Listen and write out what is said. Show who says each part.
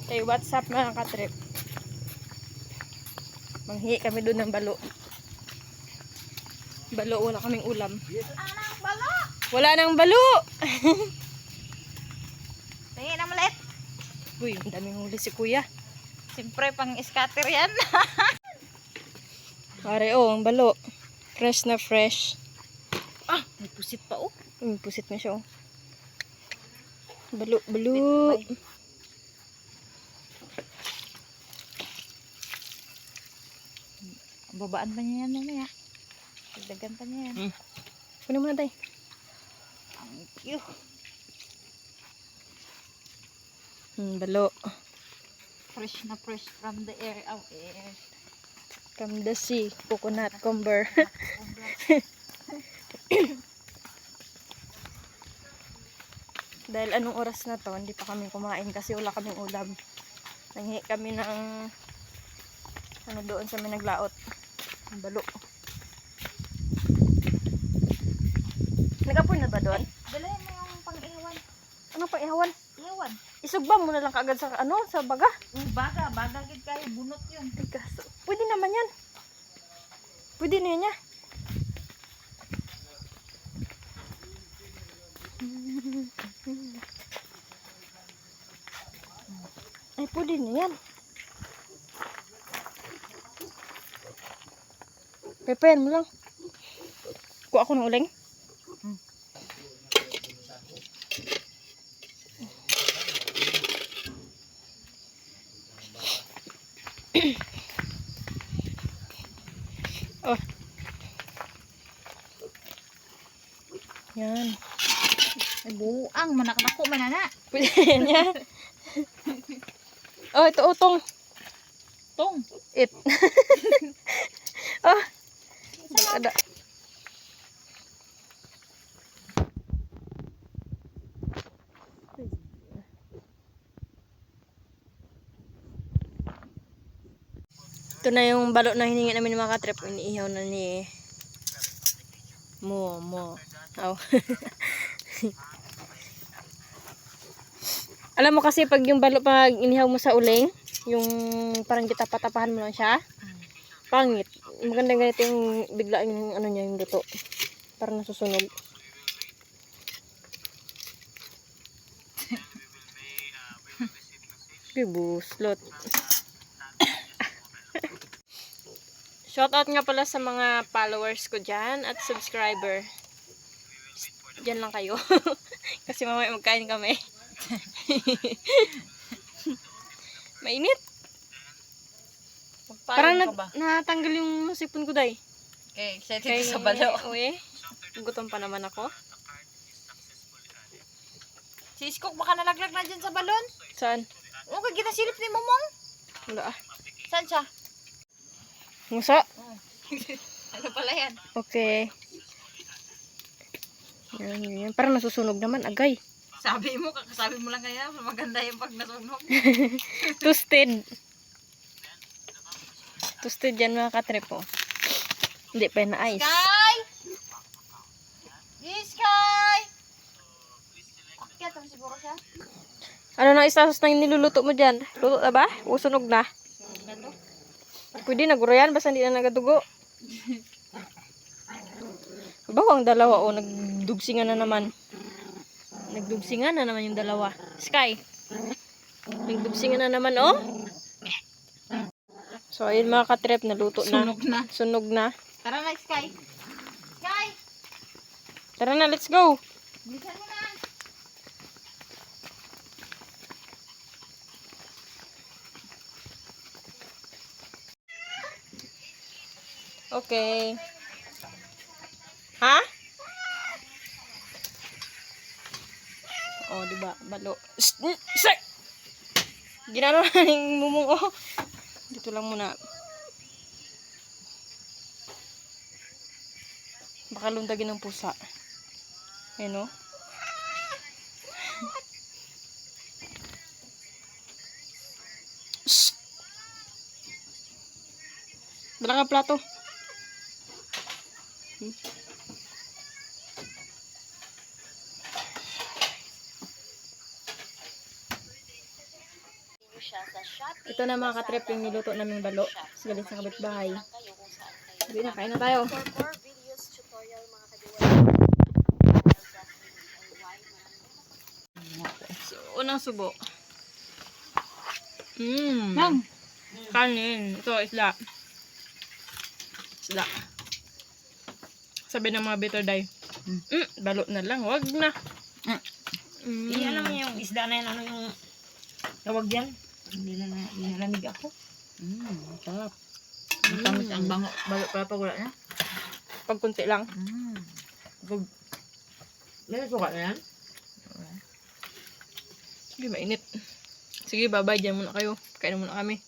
Speaker 1: Okay, what's up mga katrip? Manghihi kami doon ng balo. Balo, wala kaming ulam.
Speaker 2: Anang balo!
Speaker 1: Wala nang balo!
Speaker 2: Tingin na maliit.
Speaker 1: Uy, ang daming huli si kuya.
Speaker 2: Siyempre, pang scatter yan.
Speaker 1: Pare, oh, ang balo. Fresh na fresh.
Speaker 2: Ah, may pusit pa oh.
Speaker 1: Pusit na siya, oh. Balo, balo.
Speaker 2: Babaan pa niya yan mamaya. Dagdagan pa niya yan.
Speaker 1: Kunin mo na tayo.
Speaker 2: Thank you.
Speaker 1: Balo.
Speaker 2: Fresh na fresh from the air. Oh, air.
Speaker 1: From the sea. Coconut comber. Dahil anong oras na to, hindi pa kami kumain kasi wala kaming ulam. Nanghihi kami ng ano doon sa may naglaot. Ang balo. Nag-apoy na ba doon?
Speaker 2: Dalayan mo yung pang-ihawan.
Speaker 1: Ano pang ihawan?
Speaker 2: Ihawan.
Speaker 1: Isugba mo na lang kagad sa ano, sa baga.
Speaker 2: Baga. Baga gid kayo. Bunot yun.
Speaker 1: Pwede naman yan. Pwede na yan niya. Ay, pwede na yan. Pepean mo lang. Kuha ako ng uling. Oh. Yan.
Speaker 2: Ay, buang. Manak-nako manana.
Speaker 1: Pwede yan yan. Oh, ito utong.
Speaker 2: Tong.
Speaker 1: It. Oh. Ada. Ito na yung balo na hiningi namin ng mga katrip. Iniihaw na ni Mo. Oh. Alam mo kasi pag yung balo pag inihaw mo sa uling, yung parang kitapatapahan mo lang siya. Pangit. Maganda ganito yung bigla yung ano niya, yung luto. Parang nasusunog. Buslot. Shoutout nga pala sa mga followers ko dyan at subscriber. Dyan lang kayo. Kasi mamaya magkain kami. Mainit. Parang natanggal yung sipon ko, day.
Speaker 2: Okay, excited sa balo.
Speaker 1: Uy, gutom pa naman ako.
Speaker 2: Si Iskok baka nalaglag na dyan sa balon.
Speaker 1: Saan?
Speaker 2: O, kaya ginasilip ni Momong.
Speaker 1: Wala ah.
Speaker 2: Saan siya?
Speaker 1: Musa?
Speaker 2: Ano pala yan?
Speaker 1: Okay. Yan. Parang nasusunog naman, agay.
Speaker 2: Sabi mo, kakasabi mo lang kaya, maganda yung pag nasunog.
Speaker 1: Toasted. Toasted yan mga katrip, oh. Hindi pa na ice.
Speaker 2: Sky! Sky! Akyat lang siguro siya.
Speaker 1: Ano na isasos na yung niluluto mo dyan? Luto na ba? O sunog na?
Speaker 2: Sunog na to.
Speaker 1: Pwede naguro yan, basta hindi na nagadugo. Bawang dalawa, oh. Nagdugsingan na naman. Nagdugsingan na naman yung dalawa. Sky. Nagdugsingan na naman, oh. So, ayun mga katrip, naluto na.
Speaker 2: Sunog na.
Speaker 1: Sunog na.
Speaker 2: Tara na, Sky. Sky!
Speaker 1: Tara na, let's go.
Speaker 2: Bilisan mo na.
Speaker 1: Okay. Ha? Oh, diba? Balo. Say! Ginano na yung mumong, oh. Dito lang muna. Baka lundagin ng pusa. Ayan, oh. Shh! Dala ka plato. Ito na mga katrip yung niluto naming balo. Galing sa kapitbahay. Hindi na, kain na tayo. So, unang subo.
Speaker 2: Nang.
Speaker 1: Kanin. Ito, isla. Isla. Sabi ng mga bitter day. Balo na lang. Wag na.
Speaker 3: Alam mo yung isda na yan, ano yung tawag yan? Hindi na nilalamig ako. Sarap. Ang tamis ang bango, balo pala pag wala na.
Speaker 1: Pag kunti lang.
Speaker 3: Pag, may suka na yan?
Speaker 1: Sige, mainit. Sige, bye-bye. Diyan muna kayo. Kain na muna kami.